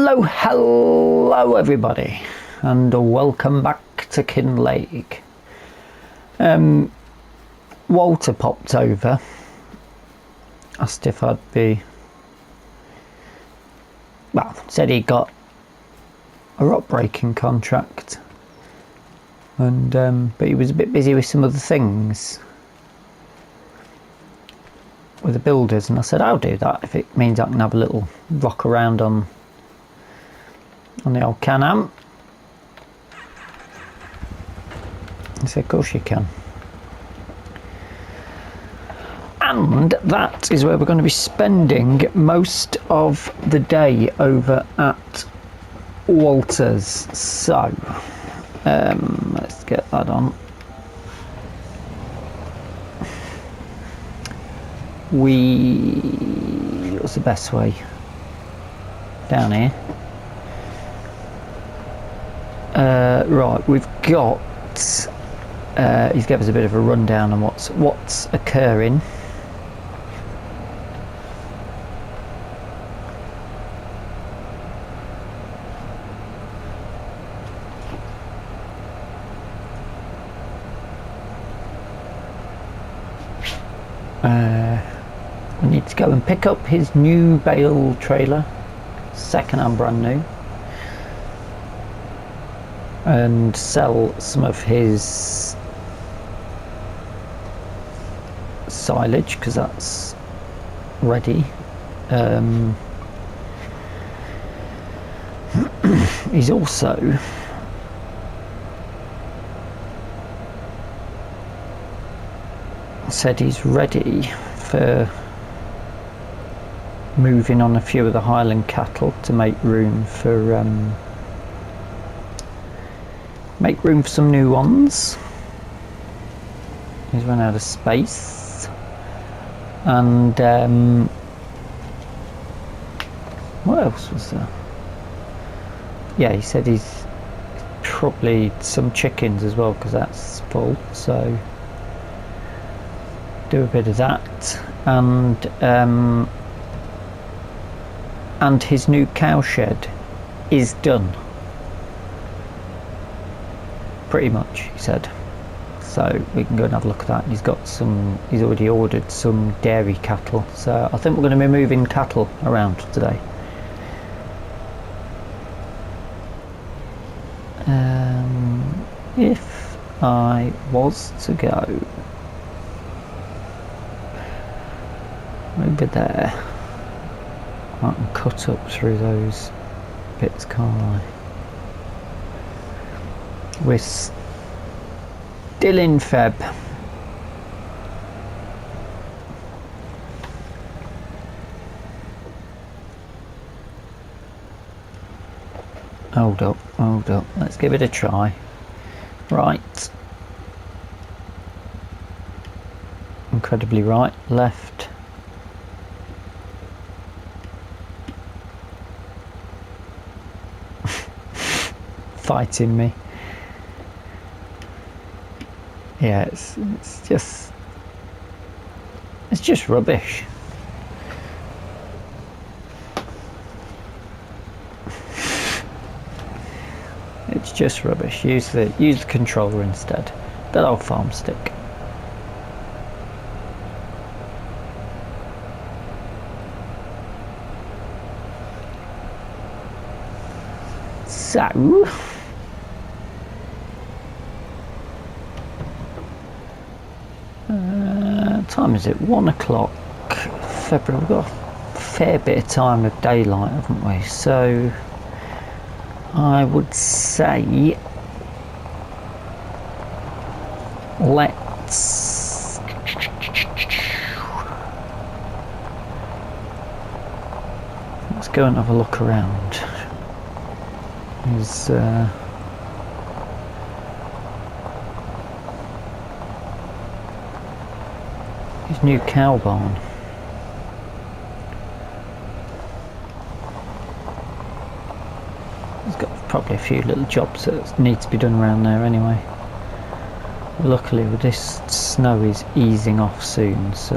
Hello everybody, and welcome back to Kinlaig. Walter popped over, asked if I'd be, said he got a rock breaking contract, and but he was a bit busy with some other things with the builders, and I said I'll do that if it means I can have a little rock around on the old Can-Am. He said, of course you can. And that is where we're going to be spending most of the day, over at Walter's. So, let's get that on. What's the best way? Down here. Right, we've got, he's given us a bit of a rundown on what's occurring. We need to go and pick up his new bale trailer, second and brand new, and sell some of his silage because that's ready. He's also said he's ready for moving on a few of the Highland cattle to make room for some new ones. He's run out of space, and what else was there? Yeah, he said he's probably some chickens as well because that's full, so do a bit of that, and his new cow shed is done, pretty much, he said, so we can go and have a look at that. He's already ordered some dairy cattle, so I think we're going to be moving cattle around today. If I was to go over there, I can cut up through those bits, can't I? We're still in Feb. Hold up, let's give it a try. Right. Incredibly right, left. Fighting me. Yeah, it's just rubbish. It's just rubbish. Use the controller instead. That old farm stick. So time is it? 1 o'clock. February. We've got a fair bit of time of daylight, haven't we? So I would say let's go and have a look around. His new cow barn. He's got probably a few little jobs that need to be done around there anyway. Luckily with this snow is easing off soon, so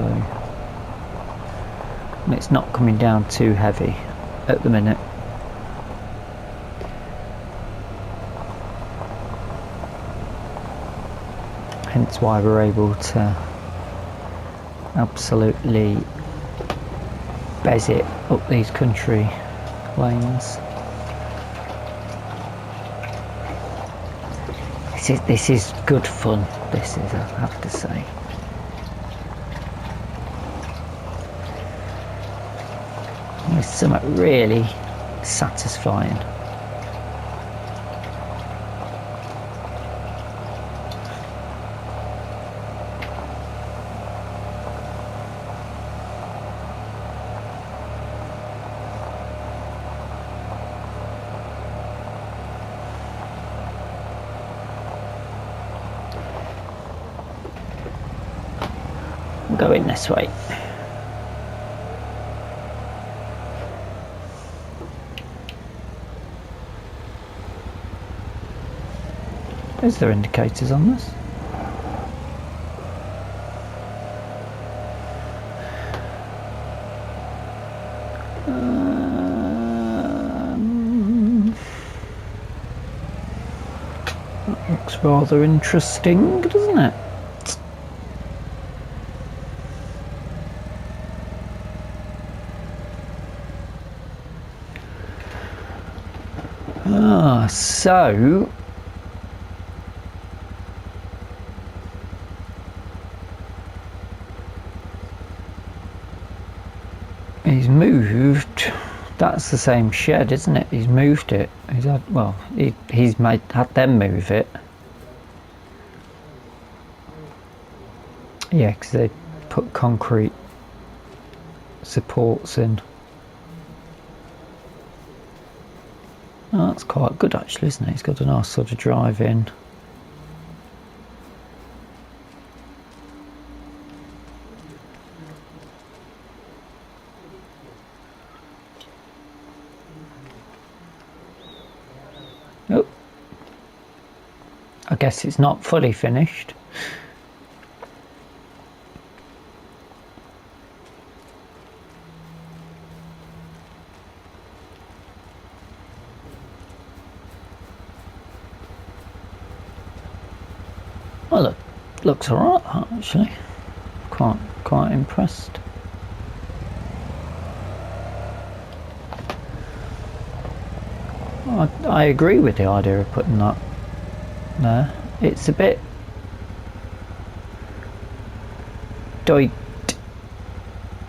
and it's not coming down too heavy at the minute. hence why we're able to absolutely bez it up these country lanes. This is good fun, this is, I have to say. It's something really satisfying. We'll go in this way. Is there indicators on this? That looks rather interesting, doesn't it? So he's moved. That's the same shed, isn't it? He's moved it. He's had, well, he's had them move it. Yeah, because they put concrete supports in. Oh, that's quite good actually, isn't it? It's got a nice sort of drive in. Oh, I guess it's not fully finished. Well, it looks alright actually. Quite impressed. I agree with the idea of putting that there. It's a bit tight.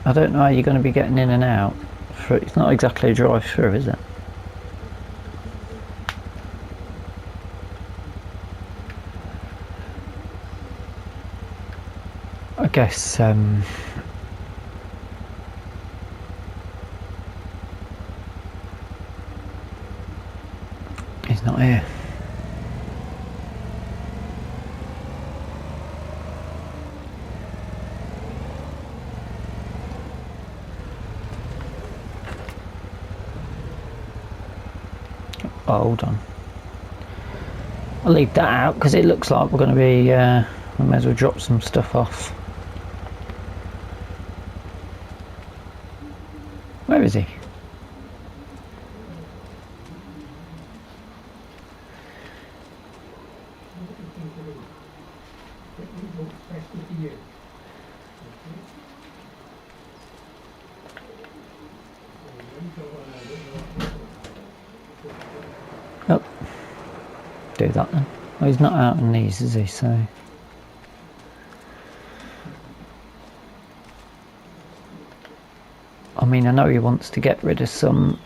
I don't know how you're going to be getting in and out. It's not exactly a drive-through, is it? I guess he's not here. Oh, hold on. I'll leave that out because it looks like we're going to be we may as well drop some stuff off. Where is he? Oh, do that then. Oh, he's not out on these, is he? So. I mean, I know he wants to get rid of some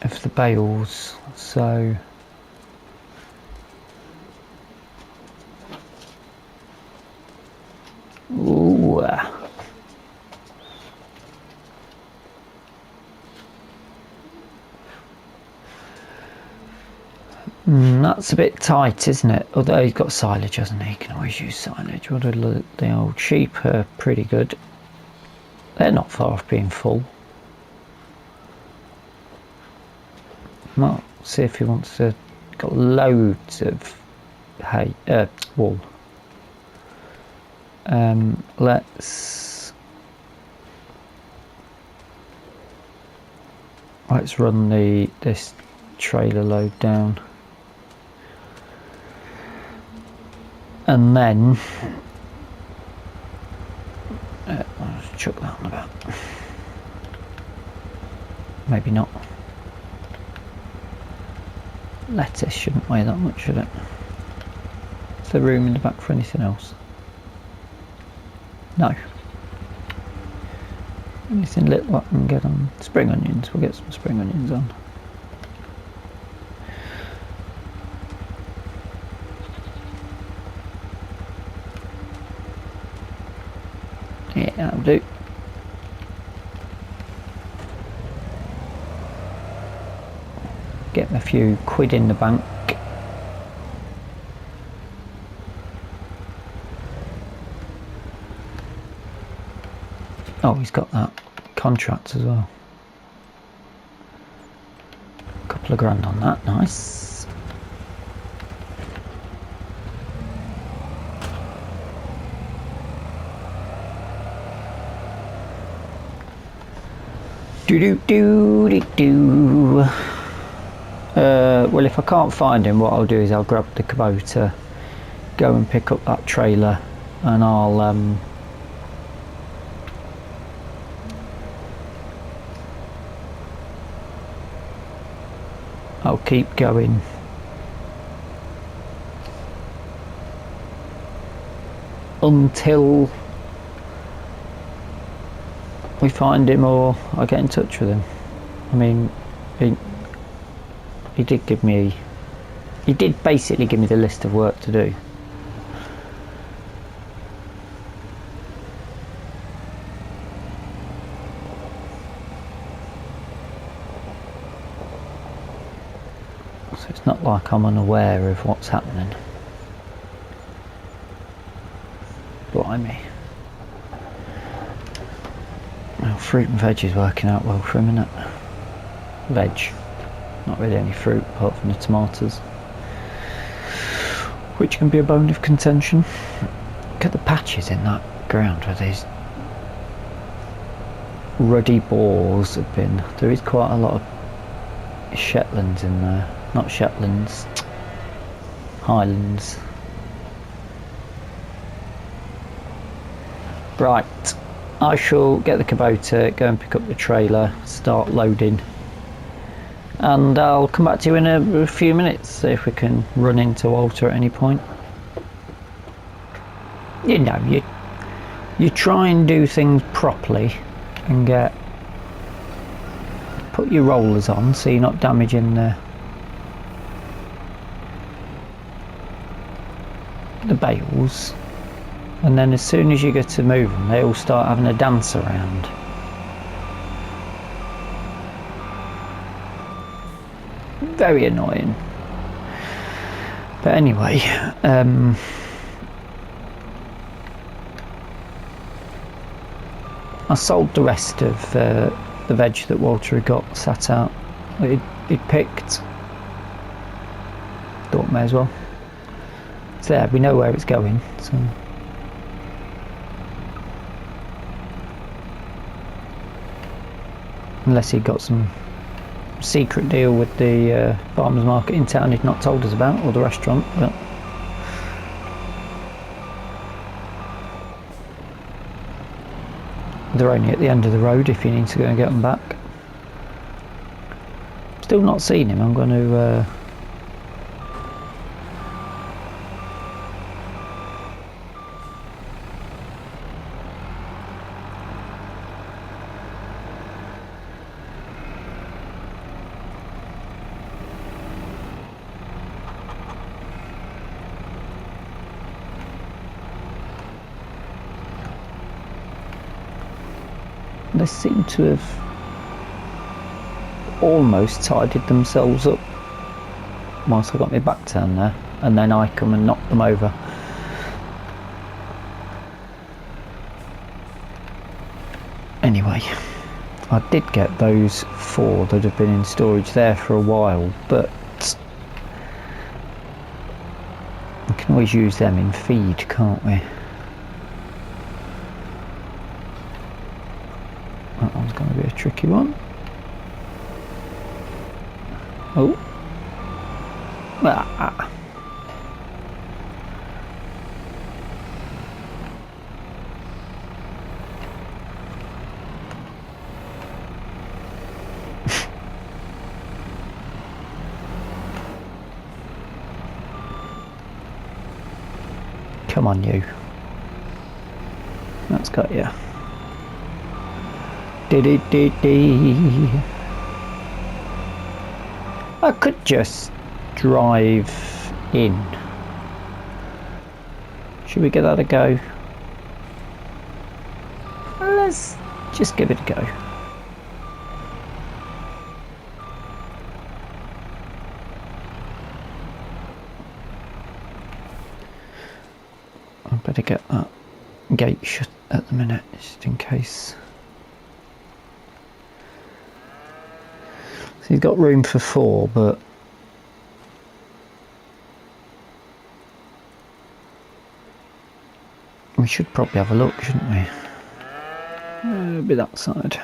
of the bales, so ooh. That's a bit tight, isn't it? Although he's got silage, hasn't he? He can always use silage. What the old sheep are pretty good. They're not far off being full. Well, see if he wants to. Got loads of hay, wool. Let's run this trailer load down. and then I'll just chuck that on about. Maybe not. Lettuce shouldn't weigh that much, should it? Is there room in the back for anything else? No. Anything little I can get on. Spring onions, we'll get some spring onions on. Yeah, that'll do. Get a few quid in the bank. Oh, he's got that contract as well. A couple of grand on that, nice. Do. Well, if I can't find him, what I'll do is I'll grab the Kubota, go and pick up that trailer, and I'll keep going until we find him or I get in touch with him. I mean, he did basically give me the list of work to do. So it's not like I'm unaware of what's happening. Blimey. Well, fruit and veg is working out well for him, isn't it? Veg. Not really any fruit apart from the tomatoes, which can be a bone of contention. Look at the patches in that ground where these ruddy balls have been. There is quite a lot of Shetlands in there. Not Shetlands, Highlands. Right, I shall get the Kubota, go and pick up the trailer, start loading, and I'll come back to you in a few minutes, see if we can run into Walter at any point. You know, you try and do things properly and put your rollers on so you're not damaging the bales, and then as soon as you get to move them, they all start having a dance around. Very annoying. But anyway, I sold the rest of the veg that Walter had got sat out. He'd picked. Thought may as well. It's there, we know where it's going, so. Unless he got some secret deal with the farmers market in town he'd not told us about, or the restaurant, but they're only at the end of the road if you need to go and get them back. Still not seen him. I'm going to they seem to have almost tidied themselves up whilst I got my back turned there, and then I come and knock them over. Anyway, I did get those 4 that have been in storage there for a while, but we can always use them in feed, can't we? That one's going to be a tricky one. Oh. Come on, you. That's got you. I could just drive in. Should we give that a go? Let's just give it a go. I better get that gate shut at the minute, just in case. So he's got room for 4, but we should probably have a look, shouldn't we? It'll be that side.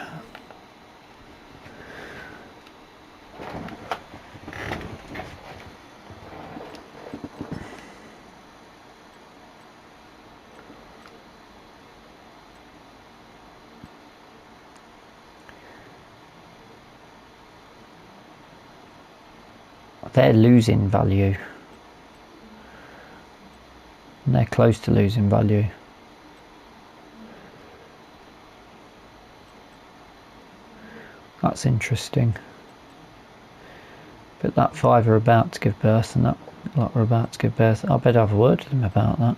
They're losing value. And they're close to losing value. That's interesting. But that 5 are about to give birth and that lot are about to give birth. I better have a word with them about that.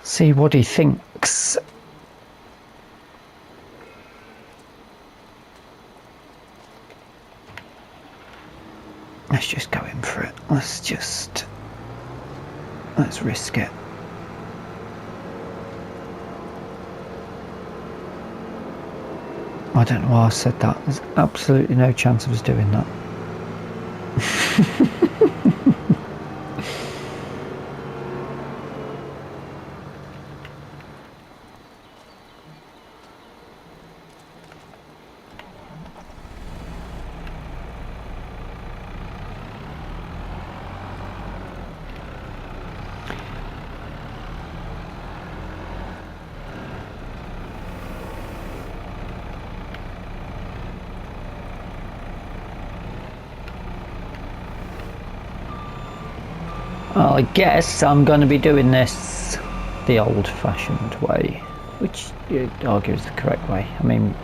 See what he thinks. Let's just go in for it. Let's risk it. I don't know why I said that. There's absolutely no chance of us doing that. Well, I guess I'm going to be doing this the old-fashioned way, which you'd argue is the correct way. I mean,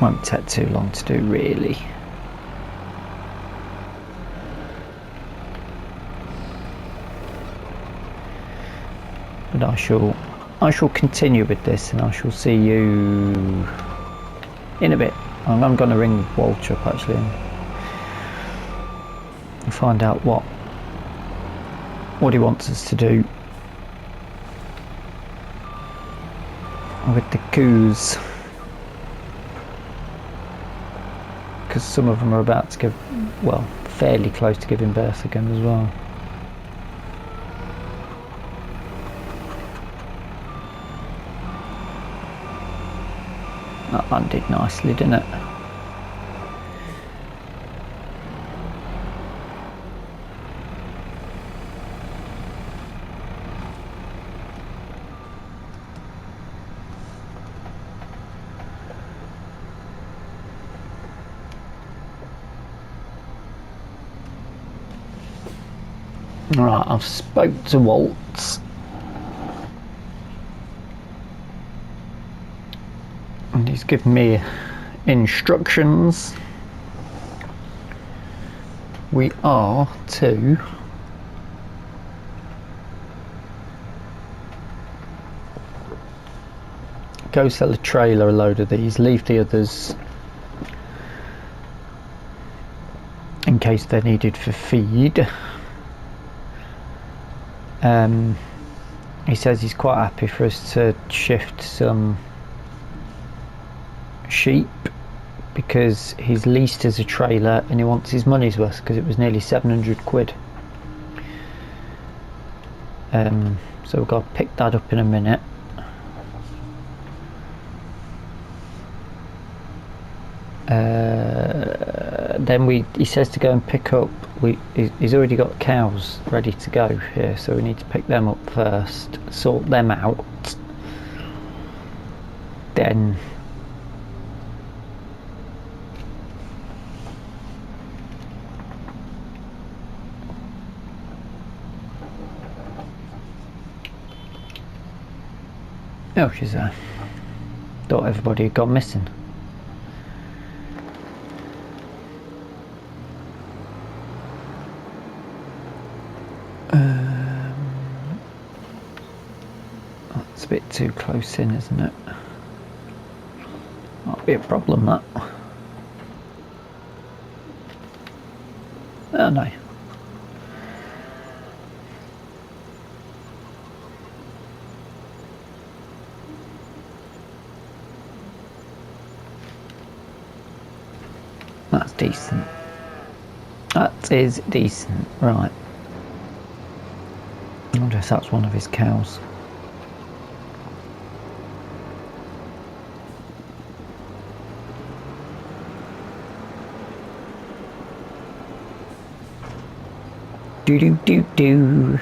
won't take too long to do, really. But I shall continue with this, and I shall see you in a bit. I'm going to ring Walter up actually and find out what he wants us to do with the coos, because some of them are about to give, well, fairly close to giving birth again as well. That landed nicely, didn't it? Right, I've spoke to Walt. And he's given me instructions. We are to go sell a trailer a load of these, leave the others in case they're needed for feed. He says he's quite happy for us to shift some sheep because he's leased as a trailer and he wants his money's worth because it was nearly 700 quid. So we've got to pick that up in a minute. Then he says to go and pick up, he's already got cows ready to go here, so we need to pick them up first, sort them out, then oh, she's there. Thought everybody had gone missing. That's a bit too close in, isn't it? Might be a problem, that. Oh no. That's decent. That is decent, right. I wonder if that's one of his cows. Do do do do.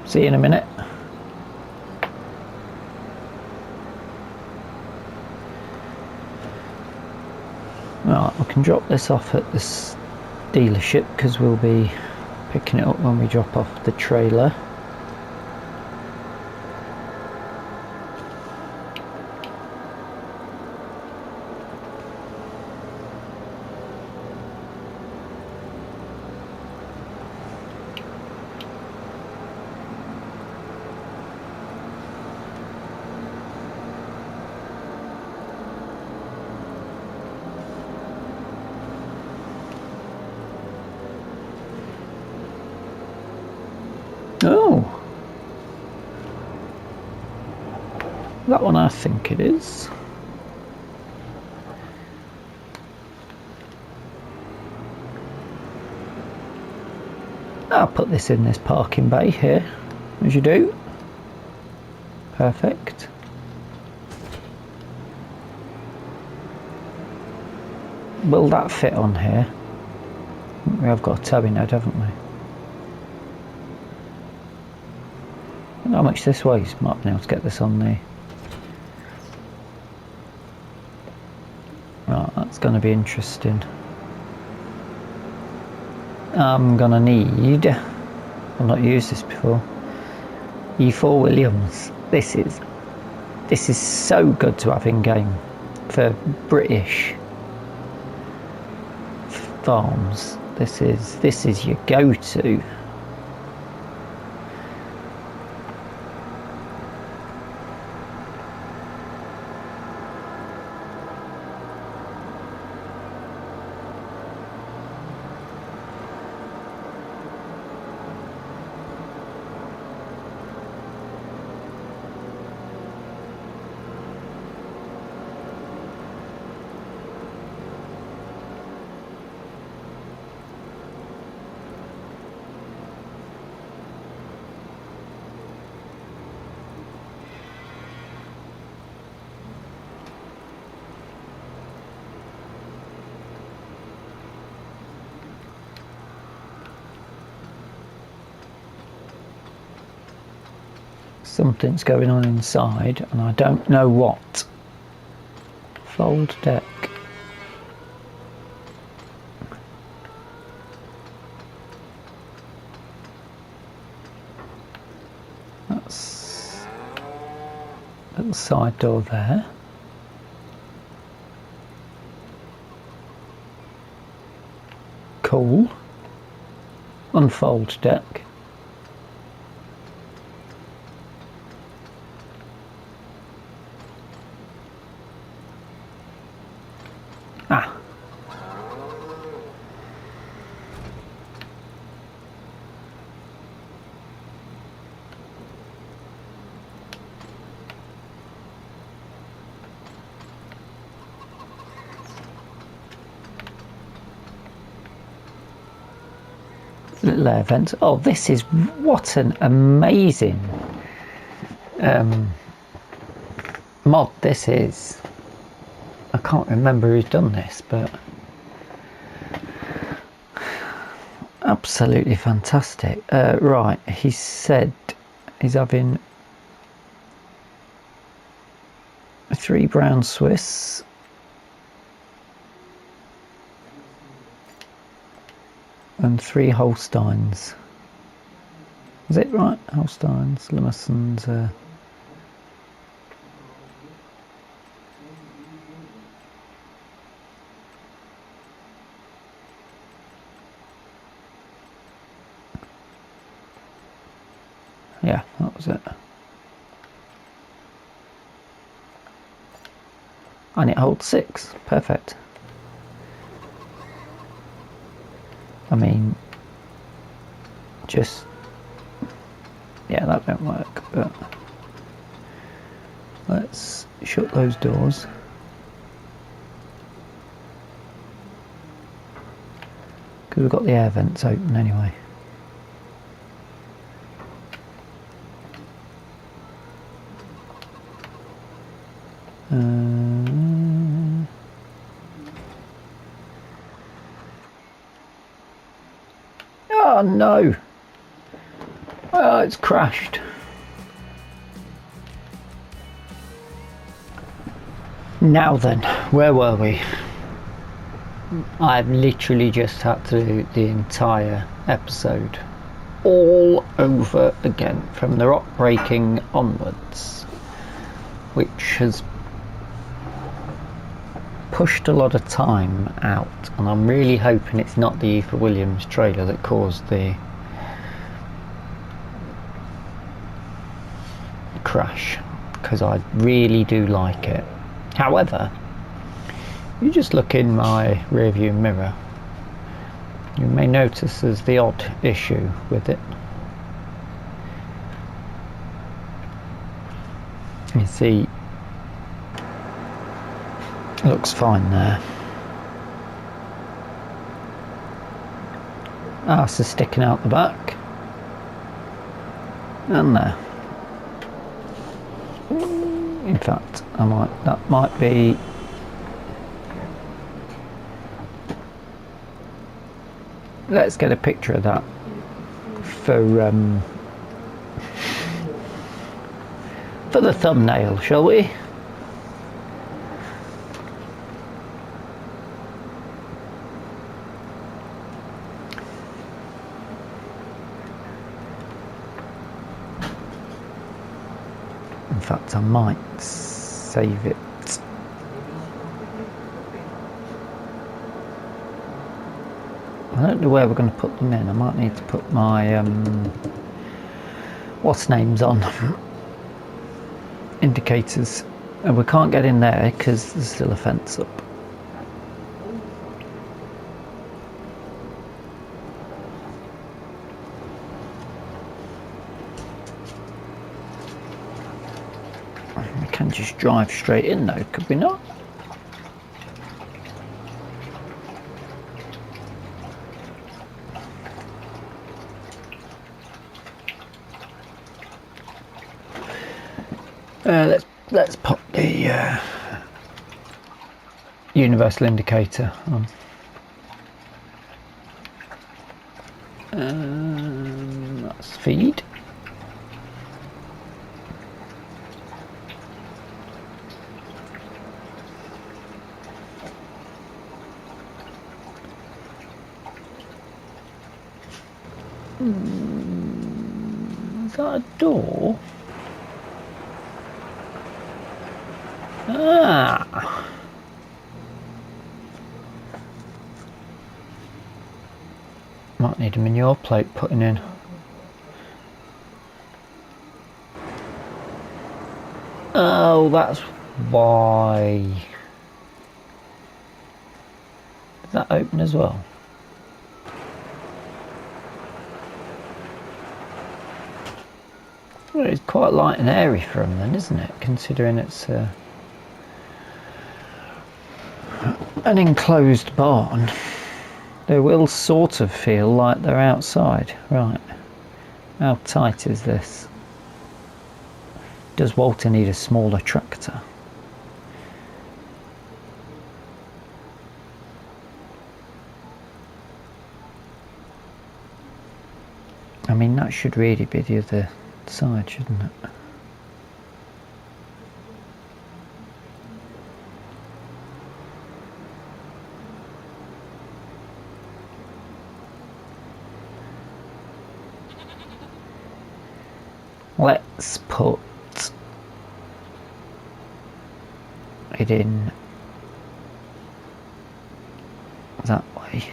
See you in a minute. Right, we can drop this off at this dealership because we'll be picking it up when we drop off the trailer. Oh, that one I think it is. I'll put this in this parking bay here, as you do. Perfect. Will that fit on here? We have got a towing head, haven't we? How much this weighs? Might be able to get this on there. Right, that's going to be interesting. I'm going to need, I've not used this before, E4 Williams. This is so good to have in game for British farms. This is your go-to. Something's going on inside and I don't know what. Fold deck. That's a little side door there. Cool. Unfold deck. Ah. Little air vents. Oh, this is, what an amazing mod this is. I can't remember who's done this, but absolutely fantastic. Right, he said he's having 3 brown Swiss. And 3 Holsteins. Is it right? Holsteins, Limousin's. Yeah, that was it. And it holds 6. Perfect. I mean, just, yeah, that won't work, but let's shut those doors. Because we've got the air vents open anyway. Oh no! Oh, it's crashed. Now then, where were we? I've literally just had to do the entire episode all over again from the rock breaking onwards, which has pushed a lot of time out, and I'm really hoping it's not the Aoife Williams trailer that caused the crash, because I really do like it. However, you just look in my rearview mirror, you may notice there's the odd issue with it. You see, it looks fine there. Arse is sticking out the back, and there. In fact, that might be. Let's get a picture of that for the thumbnail, shall we? In fact, I might save it. I don't know where we're going to put them in. I might need to put my what's names on indicators, and we can't get in there because there's still a fence up. We can just drive straight in though, could we not? Let's pop the universal indicator on. That's feed. Is that a door? Ah. Might need a manure plate putting in. Oh, that's why. Is that open as well? Well, it's quite light and airy for them then, isn't it? Considering it's an enclosed barn. They will sort of feel like they're outside. Right. How tight is this? Does Walter need a smaller tractor? I mean, that should really be the other side, shouldn't it? let's put it in that way.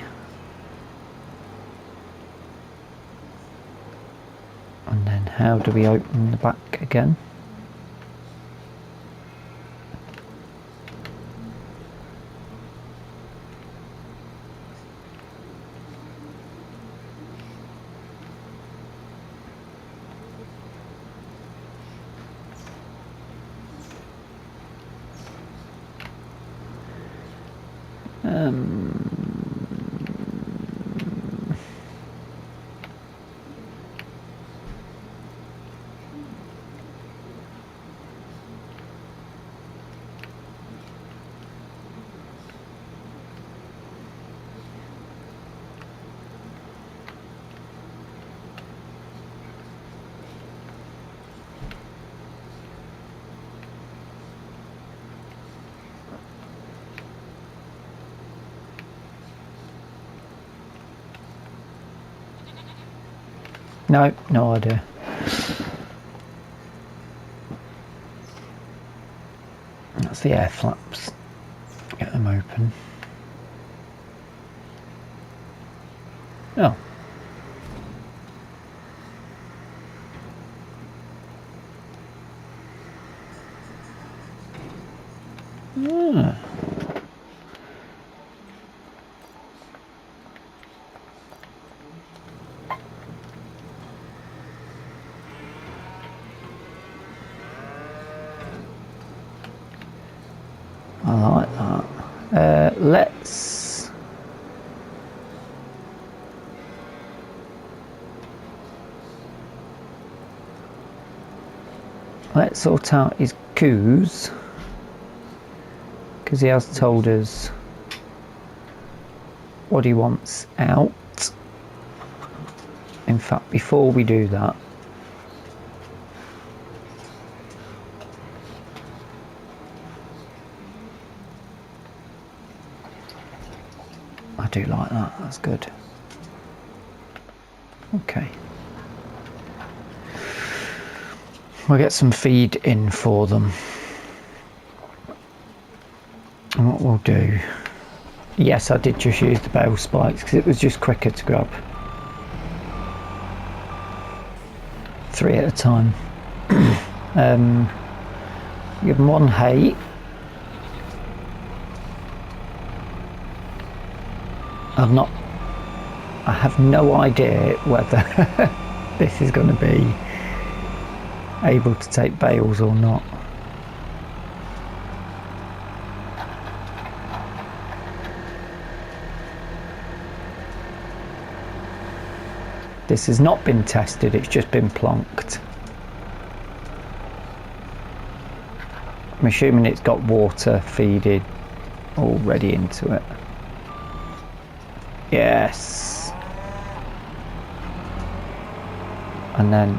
And then how do we open the back again? No, no idea. That's the air flaps. Get them open. Oh. Ah. I like that. Let's sort out his coups, because he has told us what he wants out. In fact, before we do that, I do like that, that's good. Okay. We'll get some feed in for them. And what we'll do... Yes, I did just use the bale spikes because it was just quicker to grab 3 at a time. Give them 1 hay. I have no idea whether this is going to be able to take bales or not. This has not been tested, it's just been plonked. I'm assuming it's got water feeded already into it. Yes. And then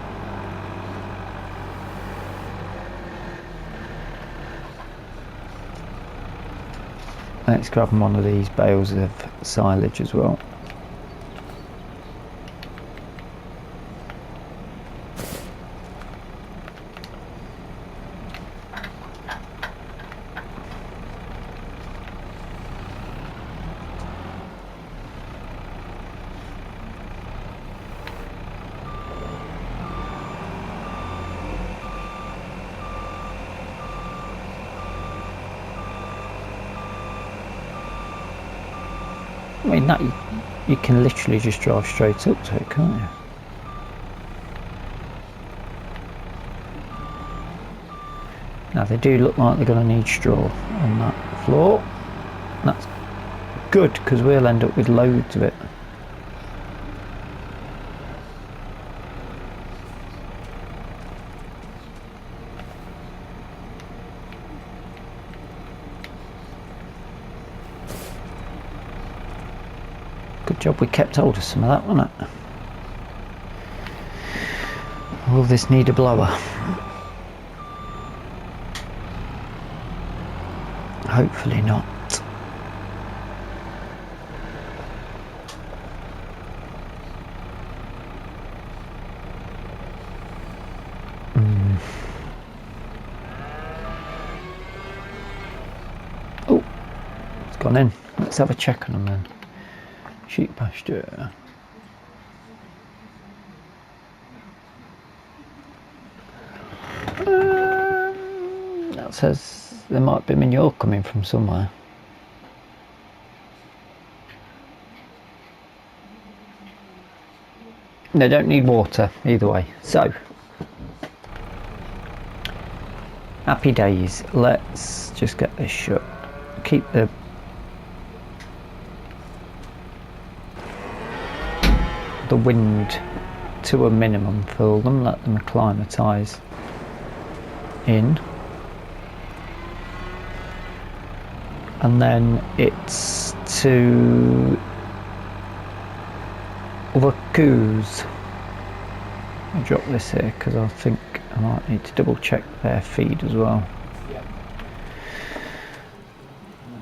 let's grab one of these bales of silage as well. I mean, that you can literally just drive straight up to it, can't you? Now they do look like they're going to need straw on that floor. That's good because we'll end up with loads of it. Good job we kept hold of some of that, wasn't it? Will this need a blower? Hopefully not. Oh, it's gone in. Let's have a check on them then. Sheep pasture. That says there might be manure coming from somewhere. They don't need water either way. So, happy days. Let's just get this shut. Keep the wind to a minimum for them. Let them acclimatise in. And then it's to the coos. I'll drop this here because I think I might need to double check their feed as well.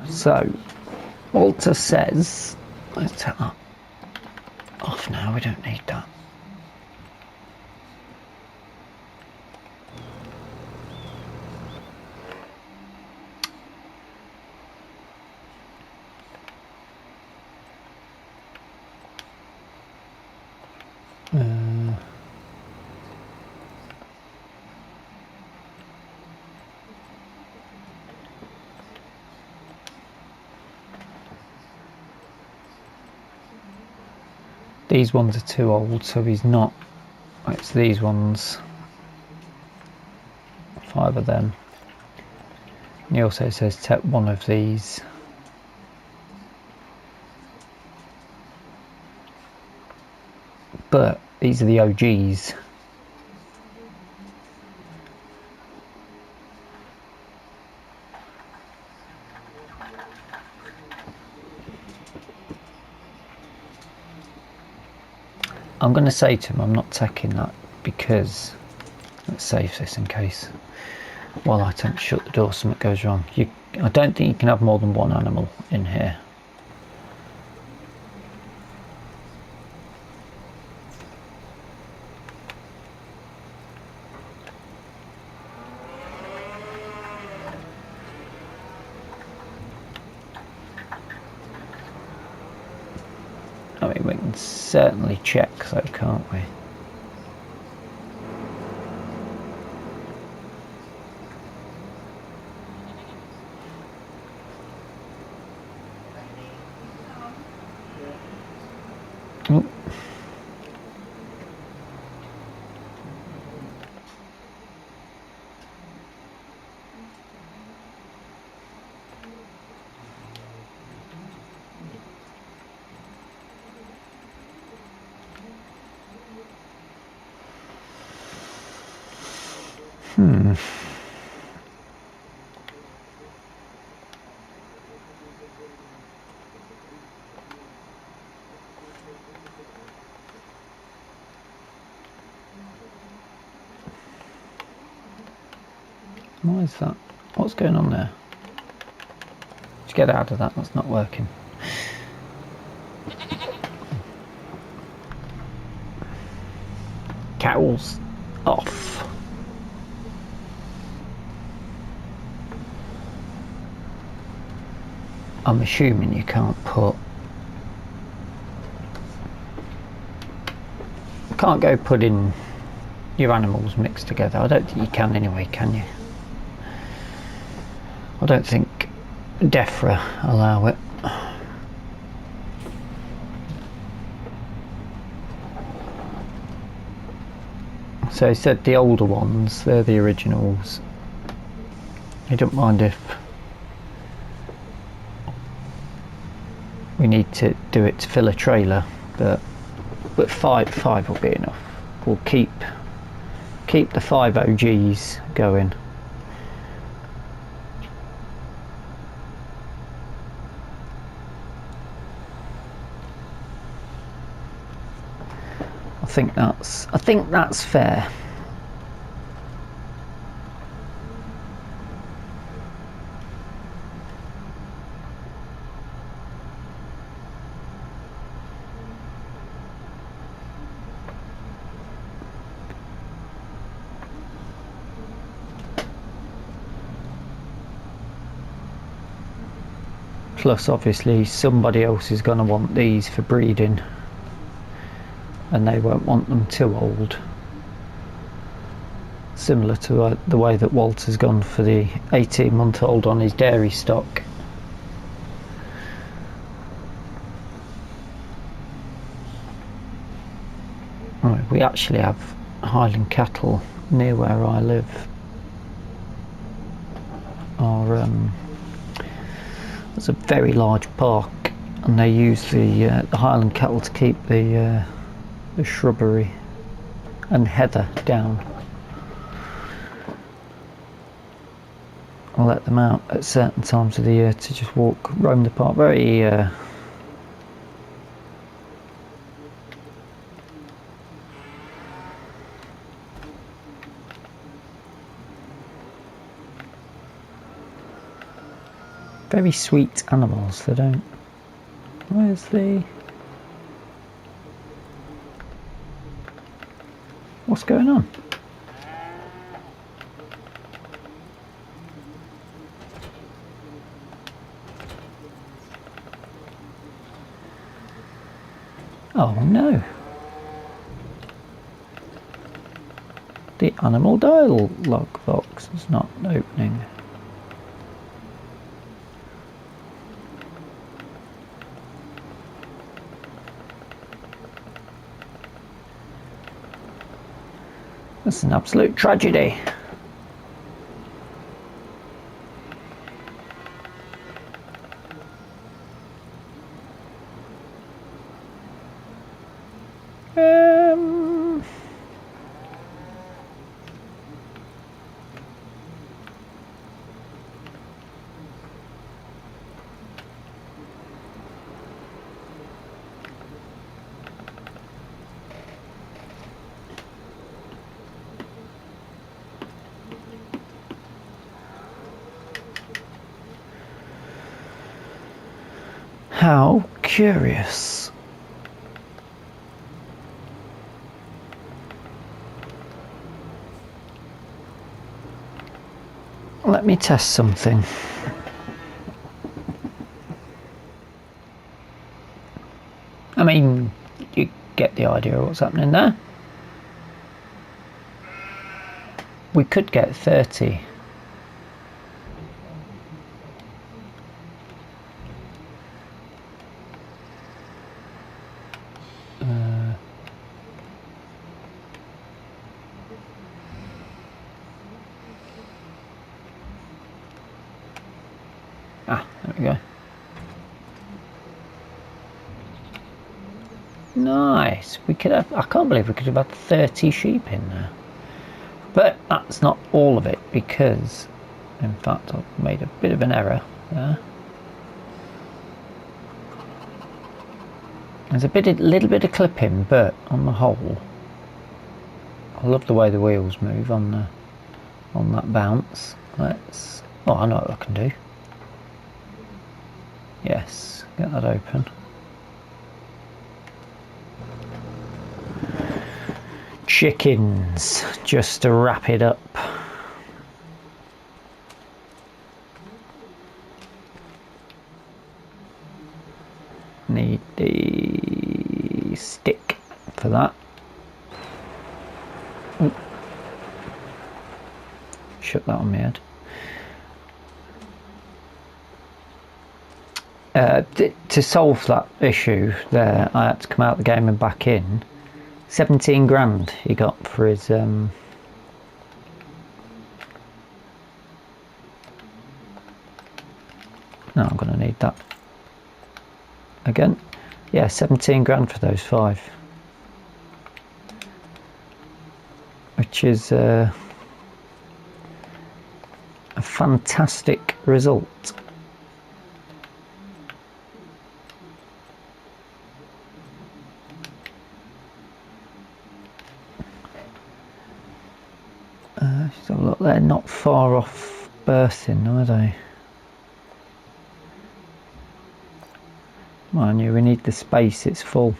So Walter says, let's take that off now, we don't need that. These ones are too old, so he's not. It's these ones. 5 of them. And he also says take one of these. But these are the OGs. I'm going to say to him I'm not taking that because let's save this in case while I don't shut the door something goes wrong. I don't think you can have more than one animal in here. I mean, we can certainly check, though, can't we? Oh. Why is that? What's going on there? Just get out of that, that's not working. Cows off. I'm assuming you can't go putting your animals mixed together. I don't think you can anyway, can you? I don't think DEFRA allow it. So he said the older ones, they're the originals. He don't mind if we need to do it to fill a trailer, but five will be enough. We'll keep the 5 OGs going. I think that's fair. Plus, obviously, somebody else is going to want these for breeding, and they won't want them too old. Similar to the way that Walter's gone for the 18-month-old on his dairy stock. Right, we actually have Highland cattle near where I live. There's a very large park, and they use the Highland cattle to keep the shrubbery and heather down. I'll let them out at certain times of the year to just roam the park. Very sweet animals. They don't. Where's the? What's going on? Oh no. The animal dialogue box is not opening. That's an absolute tragedy. How curious. Let me test something. I mean, you get the idea of what's happening there. We could get 30. There we go. Nice. We could have. I can't believe we could have had 30 sheep in there. But that's not all of it, because, in fact, I've made a bit of an error there. There's a little bit of clipping, but on the whole, I love the way the wheels move on that bounce. Oh, I know what I can do. Yes, get that open. Chickens, just to wrap it up. Need the stick for that. Ooh. Shut that on my head. To solve that issue there, I had to come out of the game and back in. 17 grand he got for his now I'm going to need that again. Yeah, 17 grand for those 5, which is a fantastic result. So look, they're not far off birthing, are they? Mind you, we need the space, it's full.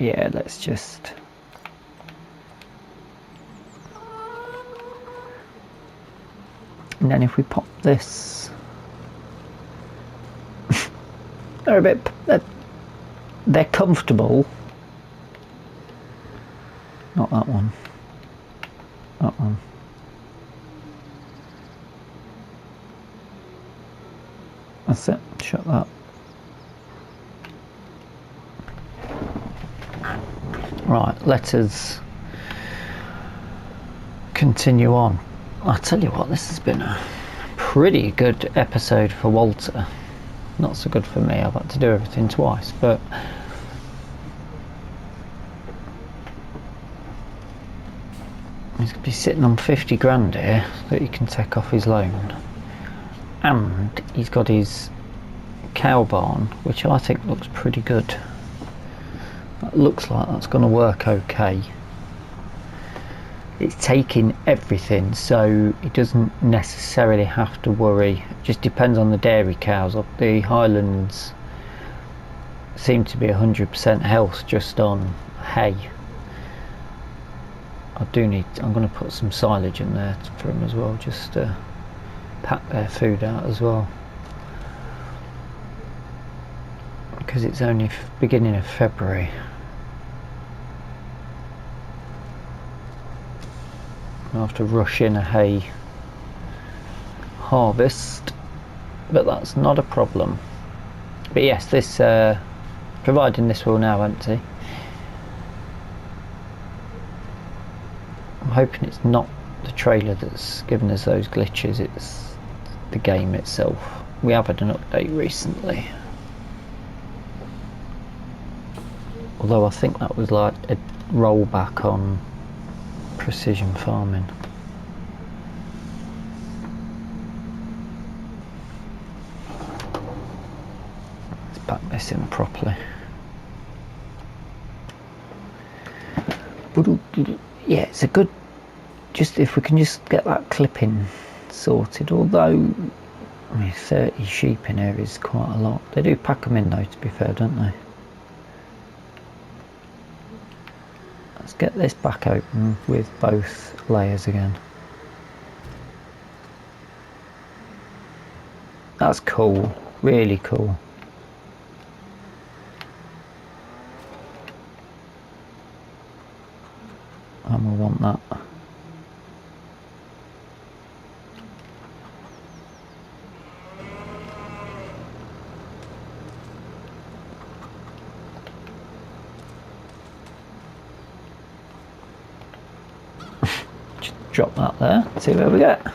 Yeah, let's just... And then if we pop this... they're a bit... they're comfortable. Not that one. That one. That's it. Shut that. Right, let us continue on. I'll tell you what, this has been a pretty good episode for Walter. Not so good for me, I've had to do everything twice, but he's going to be sitting on 50 grand here that he can take off his loan. And he's got his cow barn, which I think looks pretty good. It looks like that's going to work okay. It's taking everything, so he doesn't necessarily have to worry. It just depends on the dairy cows. Up the Highlands seem to be 100% health just on hay. I'm going to put some silage in there for them as well, just to pack their food out as well. Because it's only beginning of February. I'll have to rush in a hay harvest, but that's not a problem. But yes, this providing this will now empty, I'm hoping it's not the trailer that's given us those glitches, it's the game itself. We have had an update recently, although I think that was like a rollback on precision farming. Let's back this in properly. Yeah, it's a good, just if we can just get that clipping sorted, although I mean 30 sheep in here is quite a lot. They do pack them in though, to be fair, don't they? Let's get this back open with both layers again. That's cool, really cool. And we'll want that. Just drop that there, see where we get.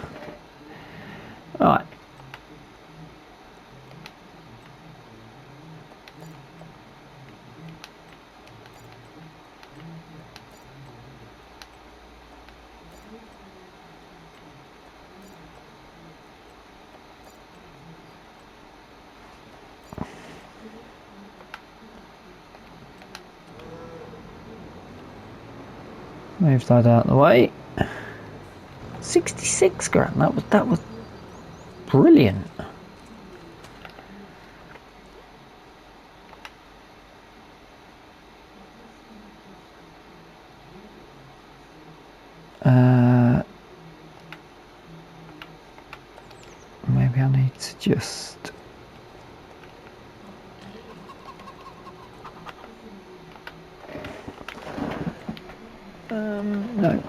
Right. Move that out of the way. 66 grand. That was brilliant. Maybe I need to just. No.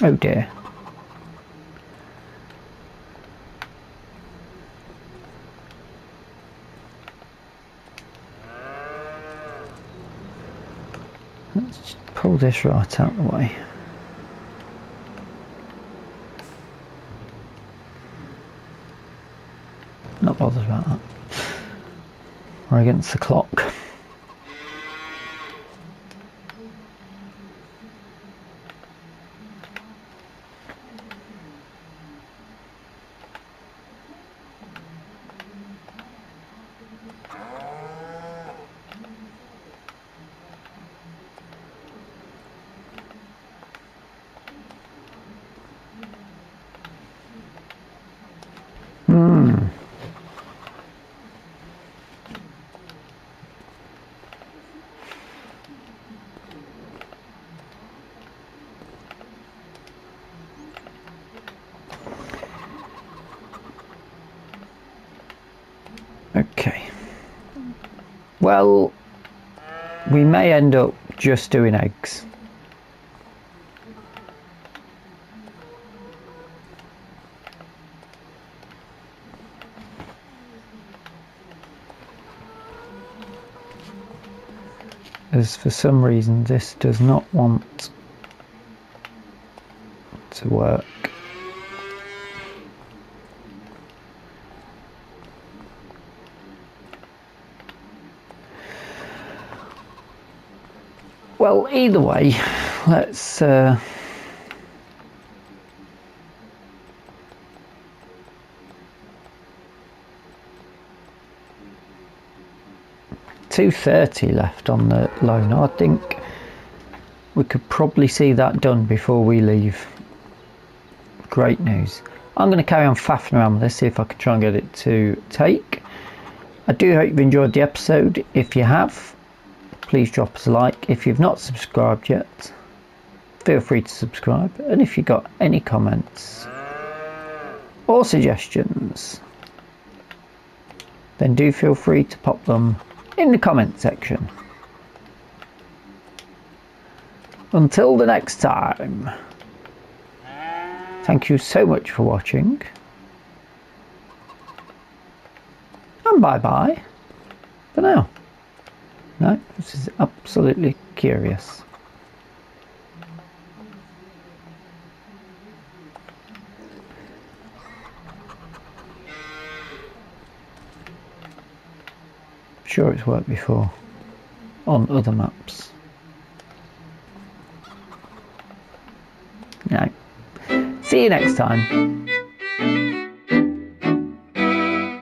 Oh dear. Let's just pull this right out of the way. Not bothered about that. We're against the clock. Okay. Well, we may end up just doing eggs. As for some reason this does not want to work. Well, either way, let's 230 left on the loan. I think we could probably see that done before we leave. Great news. I'm going to carry on faffing around with this, see if I can try and get it to take. I do hope you've enjoyed the episode. If you have, please drop us a like. If you've not subscribed yet, feel free to subscribe. And if you've got any comments or suggestions, then do feel free to pop them in the comment section. Until the next time, thank you so much for watching, and bye bye for now. No, this is absolutely curious. Sure, it's worked before on other maps. No. See you next time.